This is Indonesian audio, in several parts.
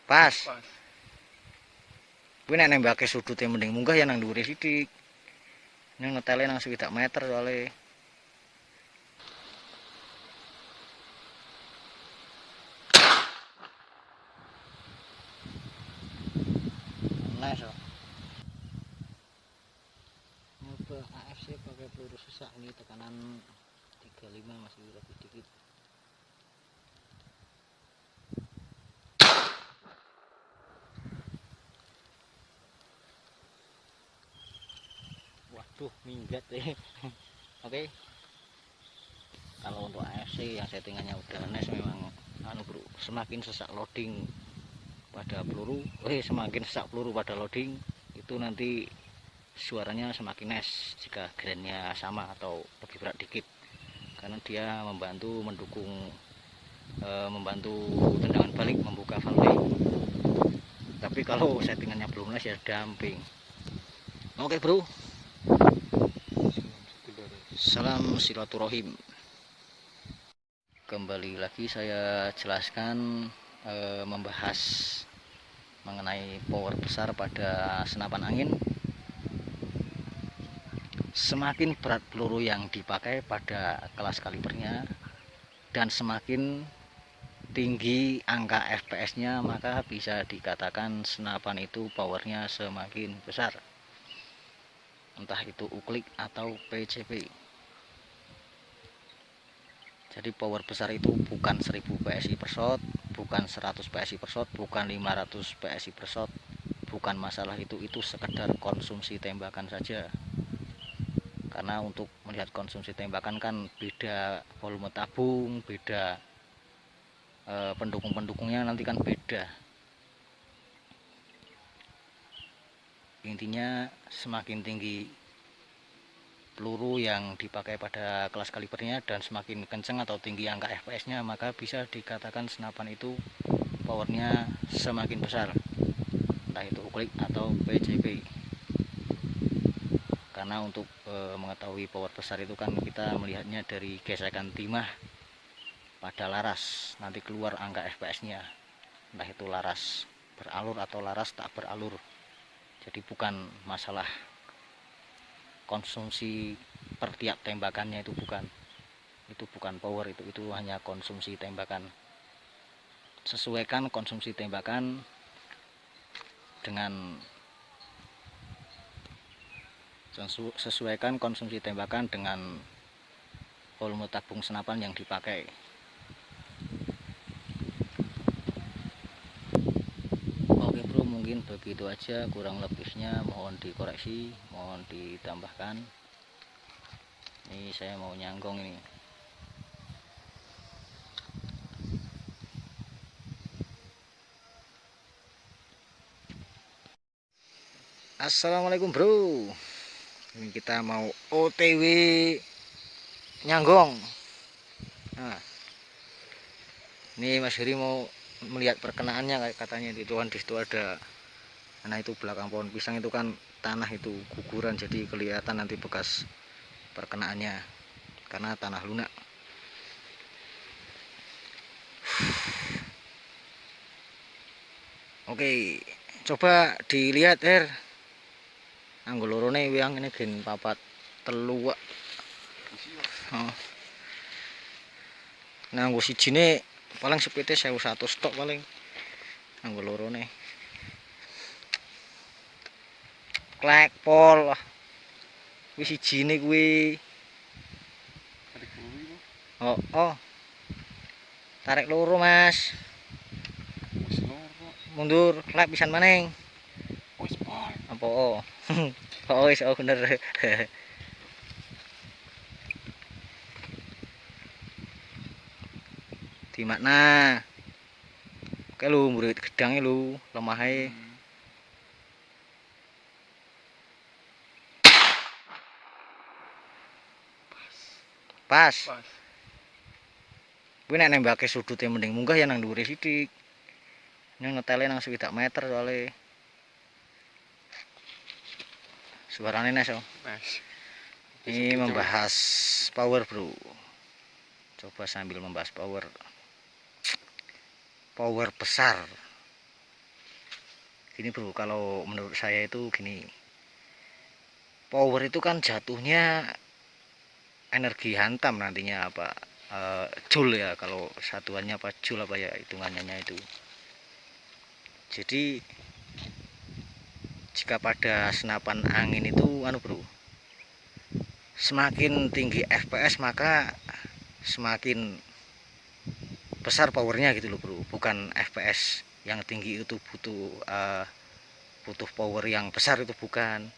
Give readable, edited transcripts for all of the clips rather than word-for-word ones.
Pas. Pas. Kuwi nek nembake sudute mending munggah ya nang dhuwure sithik. Ning ngetele nang 1 meter soalé. Nice. Nyoba AFC pakai peluru sesak ini tekanan 35 masih lebih dikit. Waduh, minggat deh. Oke. Kalau untuk AFC yang settingannya udah nice memang bro, semakin sesak loading pada peluru, semakin sesak peluru pada loading itu nanti suaranya semakin nice jika grainnya sama atau lebih berat dikit, karena dia membantu tendangan balik, membuka volley. Tapi kalau settingannya belum nice ya damping. Oke bro, salam silaturahim. Kembali lagi saya jelaskan, membahas mengenai power besar pada senapan angin. Semakin berat peluru yang dipakai pada kelas kalibernya dan semakin tinggi angka FPS-nya, maka bisa dikatakan senapan itu powernya semakin besar, entah itu uklik atau PCP. Jadi power besar itu bukan 1000 PSI per shot, bukan 100 PSI per shot, bukan 500 PSI per shot. Bukan masalah itu sekedar konsumsi tembakan saja. Karena untuk melihat konsumsi tembakan kan beda volume tabung, beda pendukung-pendukungnya nanti kan beda. Intinya semakin tinggi peluru yang dipakai pada kelas kalibernya dan semakin kencang atau tinggi angka FPS-nya, maka bisa dikatakan senapan itu powernya semakin besar, entah itu uklik atau PCP. Karena untuk mengetahui power besar itu kan kita melihatnya dari gesekan timah pada laras, nanti keluar angka FPS-nya, entah itu laras beralur atau laras tak beralur. Jadi bukan masalah konsumsi per tiap tembakannya, itu bukan power, itu hanya konsumsi tembakan. Sesuaikan konsumsi tembakan dengan volume tabung senapan yang dipakai. Oke bro, mungkin begitu aja, kurang lebihnya mohon dikoreksi, mohon ditambahkan. Ini saya mau nyanggong ini. Assalamualaikum bro, ini kita mau OTW nyanggong. Nah, ini Mas Heri mau melihat perkenaannya, kayak katanya di Tuhan di situ ada. Nah itu belakang pohon pisang itu kan tanah itu guguran, jadi kelihatan nanti bekas perkenaannya karena tanah lunak. Oke, coba dilihat anggul lorone wiang ini gen papat telu. Oh. Nah anggo sijine paling sepite 1100 stok paling anggul lorone. Klek pol. Wis sijine kuwi. Oh. Tarik loro, Mas. Mundur, klep pisan maneng. Wis pol. Apa oh. Oh wis bener. Di makna. Oke lu murid gedangnya lu, lemahe. Pas. Kuwi nek nembake sudute mending munggah ya nang dhuwure sithik. Ning ngetele nang 1 meter soalé. Suarane nice. Ini membahas power bro. Coba sambil membahas power besar Gini bro, kalau menurut saya itu gini, power itu kan jatuhnya energi hantam nantinya apa, joule ya, kalau satuannya apa, joule apa ya hitungannya itu. Jadi jika pada senapan angin itu anu bro, semakin tinggi FPS maka semakin besar powernya gitu loh bro. Bukan FPS yang tinggi itu butuh power yang besar, itu bukan,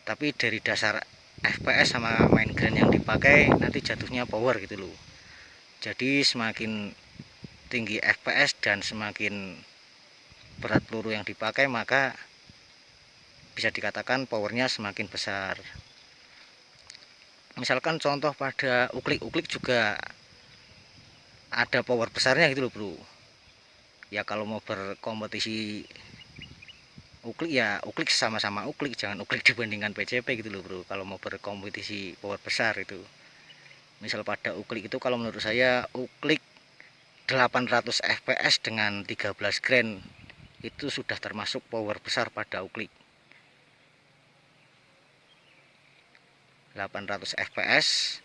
tapi dari dasar FPS sama main gun yang dipakai nanti jatuhnya power gitu loh. Jadi semakin tinggi FPS dan semakin berat peluru yang dipakai maka bisa dikatakan powernya semakin besar. Misalkan contoh pada uklik juga ada power besarnya gitu loh bro. Ya kalau mau berkompetisi uklik ya uklik sama-sama uklik, jangan uklik dibandingkan PCP gitu loh bro. Kalau mau berkompetisi power besar itu, misal pada uklik itu kalau menurut saya uklik 800 fps dengan 13 grand itu sudah termasuk power besar pada uklik. 800 fps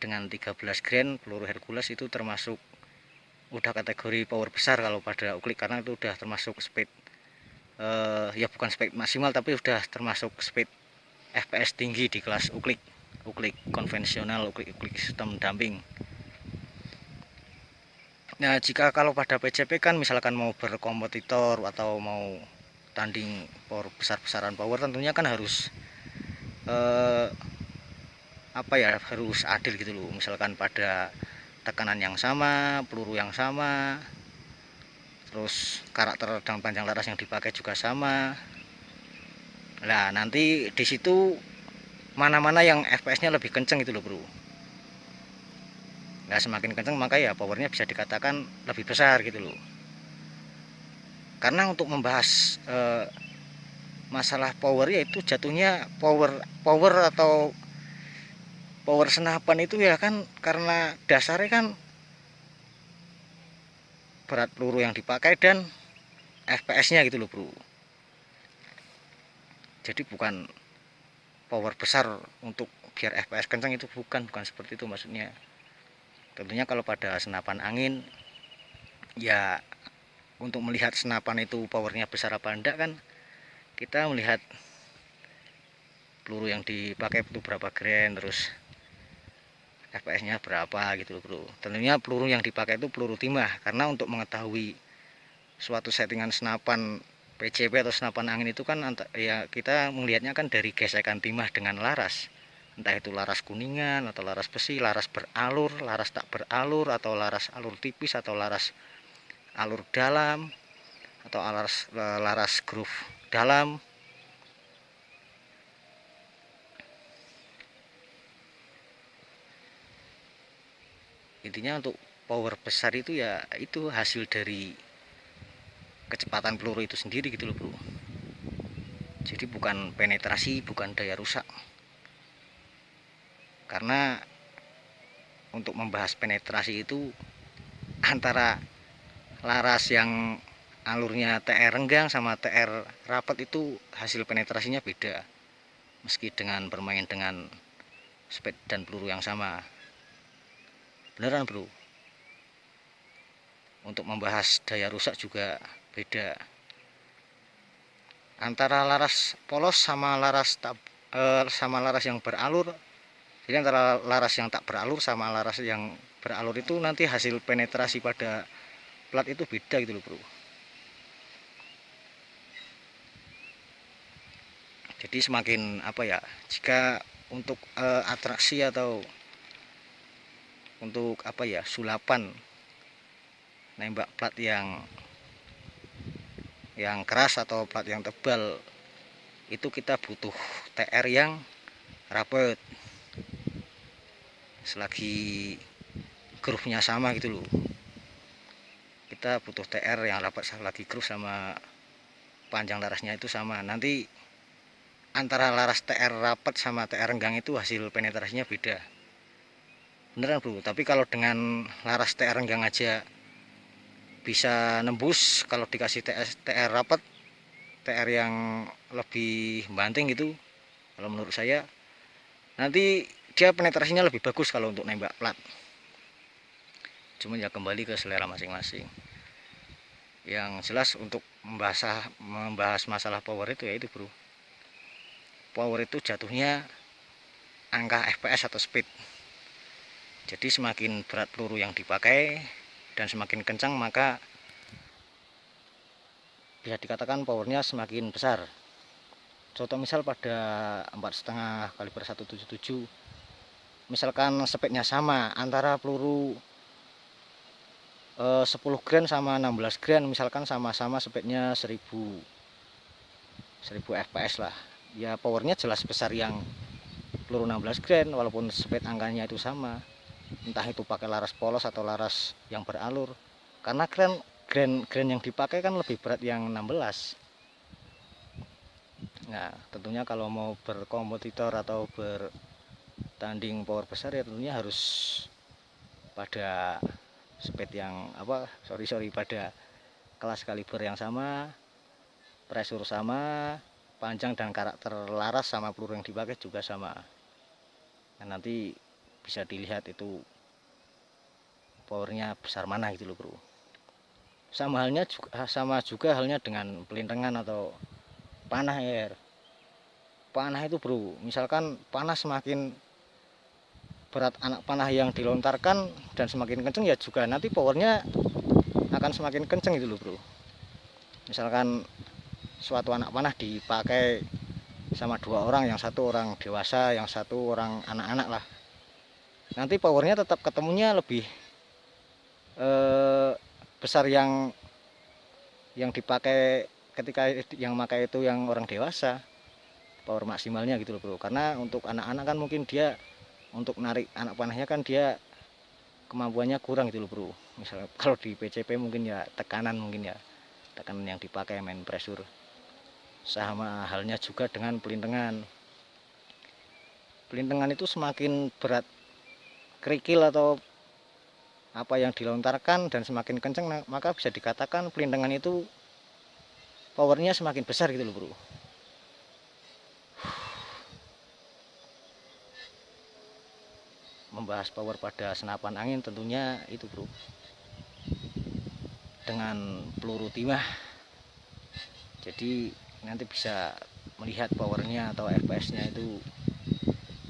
dengan 13 grand peluru Hercules itu termasuk udah kategori power besar kalau pada uklik, karena itu udah termasuk speed, ya bukan speed maksimal tapi udah termasuk speed FPS tinggi di kelas uklik konvensional, uklik sistem damping. Nah jika kalau pada PCP kan misalkan mau berkompetitor atau mau tanding power besar-besaran power, tentunya kan harus apa ya, harus adil gitu loh. Misalkan pada tekanan yang sama, peluru yang sama, terus karakter dan panjang laras yang dipakai juga sama. Nah nanti di situ mana-mana yang FPS-nya lebih kenceng gitu loh bro. Nah semakin kenceng maka ya powernya bisa dikatakan lebih besar gitu loh. Karena untuk membahas masalah power ya itu jatuhnya power atau power senapan itu ya kan karena dasarnya kan berat peluru yang dipakai dan FPS-nya gitu loh bro. Jadi bukan power besar untuk biar FPS kencang, itu bukan seperti itu maksudnya. Tentunya kalau pada senapan angin ya, untuk melihat senapan itu powernya besar apa enggak kan kita melihat peluru yang dipakai itu berapa grand, terus FPS-nya berapa gitu bro. Tentunya peluru yang dipakai itu peluru timah, karena untuk mengetahui suatu settingan senapan PCP atau senapan angin itu kan ya kita melihatnya kan dari gesekan timah dengan laras, entah itu laras kuningan atau laras besi, laras beralur, laras tak beralur, atau laras alur tipis, atau laras alur dalam, atau laras groove dalam. Intinya untuk power besar itu ya itu hasil dari kecepatan peluru itu sendiri gitu loh bro. Jadi bukan penetrasi, bukan daya rusak. Karena untuk membahas penetrasi itu antara laras yang alurnya TR renggang sama TR rapat itu hasil penetrasinya beda, meski dengan bermain dengan speed dan peluru yang sama. Beneran bro. Untuk membahas daya rusak juga beda antara laras polos sama sama laras yang beralur. Jadi antara laras yang tak beralur sama laras yang beralur itu nanti hasil penetrasi pada plat itu beda gitu loh bro. Jadi semakin apa ya, jika untuk atraksi atau untuk apa ya, sulapan nembak plat yang keras atau plat yang tebal, itu kita butuh TR yang rapet selagi groove-nya sama gitu loh. Kita butuh TR yang rapat selagi groove sama panjang larasnya itu sama. Nanti antara laras TR rapat sama TR renggang itu hasil penetrasinya beda. Beneran bro. Tapi kalau dengan laras TR renggang aja bisa nembus, kalau dikasih TR rapat TR yang lebih banting gitu kalau menurut saya. Nanti dia penetrasinya lebih bagus kalau untuk nembak plat. Cuma ya kembali ke selera masing-masing. Yang jelas untuk membahas masalah power itu ya itu bro, power itu jatuhnya angka FPS atau speed. Jadi semakin berat peluru yang dipakai dan semakin kencang, maka bisa dikatakan powernya semakin besar. Contoh misal pada 4,5 kaliber 177, misalkan speednya sama antara peluru 10 grain sama 16 grain, misalkan sama-sama speednya 1000 fps lah, ya powernya jelas besar yang peluru 16 grain walaupun speed angkanya itu sama, entah itu pakai laras polos atau laras yang beralur, karena grain yang dipakai kan lebih berat yang 16. Nah tentunya kalau mau berkompetitor atau bertanding power besar ya tentunya harus pada speed yang pada kelas kaliber yang sama, pressure sama, panjang dan karakter laras sama peluru yang dipakai juga sama. Nah, nanti bisa dilihat itu powernya besar mana gitu loh bro. Sama juga halnya dengan pelintengan atau panah ya. Panah itu bro, misalkan panah semakin berat anak panah yang dilontarkan dan semakin kenceng ya juga nanti powernya akan semakin kenceng itu loh bro. Misalkan suatu anak panah dipakai sama 2 orang, yang satu orang dewasa, yang satu orang anak-anak lah, nanti powernya tetap ketemunya lebih besar yang dipakai ketika yang pakai itu yang orang dewasa, power maksimalnya gitu loh bro. Karena untuk anak-anak kan mungkin dia untuk narik anak panahnya kan dia kemampuannya kurang gitu loh bro. Misalnya kalau di PCP mungkin ya tekanan yang dipakai main pressure. Sama halnya juga dengan pelintengan. Pelintengan itu semakin berat kerikil atau apa yang dilontarkan dan semakin kencang, maka bisa dikatakan pelintengan itu powernya semakin besar gitu loh bro. Membahas power pada senapan angin tentunya itu bro, dengan peluru timah, jadi nanti bisa melihat powernya atau fps nya itu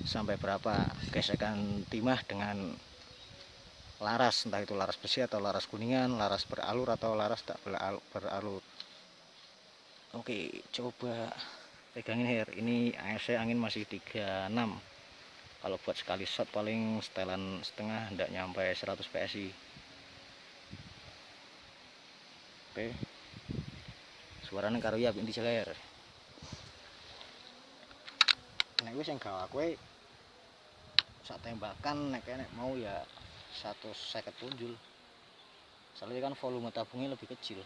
sampai berapa gesekan timah dengan laras, entah itu laras besi atau laras kuningan, laras beralur atau laras tak beralur. Oke, coba pegangin Her, ini ASC angin masih 36. Kalau buat sekali shot paling setelan setengah, tidak nyampe 100 PSI. Oke, suaranya karo ya binti celer. Nek wis yang gawe kowe sak tembakan nek mau ya 150 punjul. Soalnya kan volume tabungnya lebih kecil.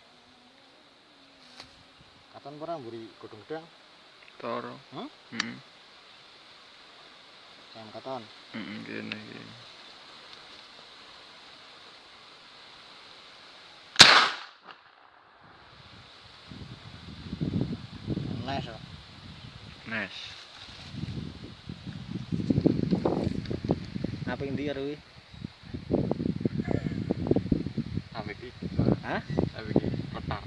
Kapan pernah buri godong gedang? Toro. Sayang katon. Gini. Nice. Nice. Apa yang dia Rui? Sampai ki. Hah? Sampai ki letar.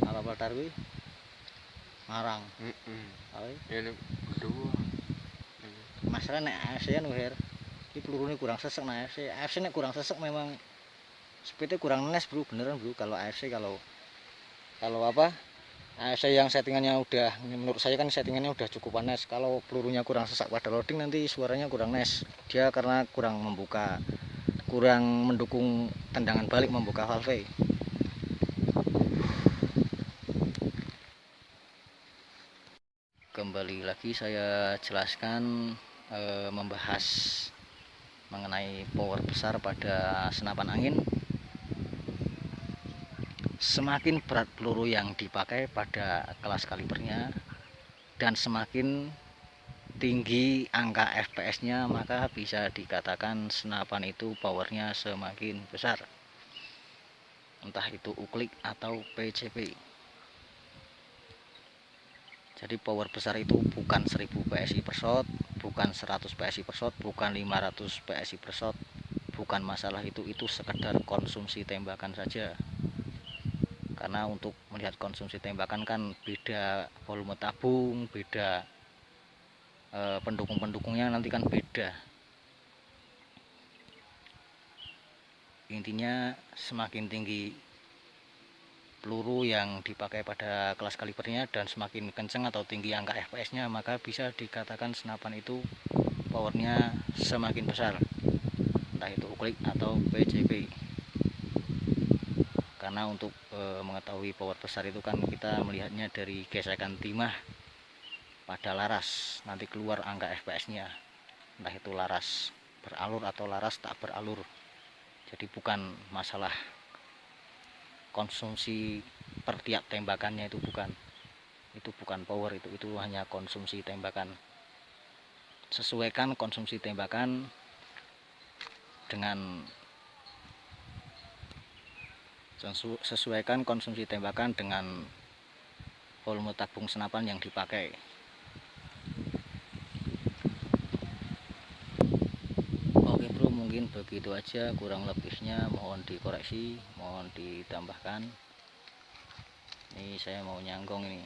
Apa letar Rui? Ngarang. Ini kedua. Masalah nek AFC anu Her. Iki pelurune kurang sesek nah AFC. AFC nek kurang sesek memang speednya kurang nes bro, beneran bro. Kalau AFC kalau apa? AFC yang settingannya udah, menurut saya kan settingannya udah cukup nes. Kalau pelurunya kurang sesak pada loading nanti suaranya kurang nes. Dia karena kurang mendukung tendangan balik membuka valve. Kembali lagi saya jelaskan membahas mengenai power besar pada senapan angin. Semakin berat peluru yang dipakai pada kelas kalibernya dan semakin tinggi angka fps-nya, maka bisa dikatakan senapan itu powernya semakin besar, entah itu uklik atau PCP. Jadi power besar itu bukan 1000 PSI per shot, bukan 100 PSI per shot, bukan 500 PSI per shot, bukan masalah itu sekedar konsumsi tembakan saja. Karena untuk melihat konsumsi tembakan kan beda volume tabung, beda pendukung-pendukungnya nanti kan beda. Intinya semakin tinggi peluru yang dipakai pada kelas kalibernya dan semakin kencang atau tinggi angka FPS nya, maka bisa dikatakan senapan itu powernya semakin besar, entah itu uklik atau PCP. Karena untuk mengetahui power besar itu kan kita melihatnya dari gesekan timah pada laras, nanti keluar angka FPS nya, entah itu laras beralur atau laras tak beralur. Jadi bukan masalah konsumsi per tiap tembakannya, itu bukan power, itu hanya konsumsi tembakan. Sesuaikan konsumsi tembakan dengan volume tabung senapan yang dipakai. Oke bro, mungkin begitu aja, kurang lebihnya mohon dikoreksi, mohon ditambahkan. Ini saya mau nyanggong ini.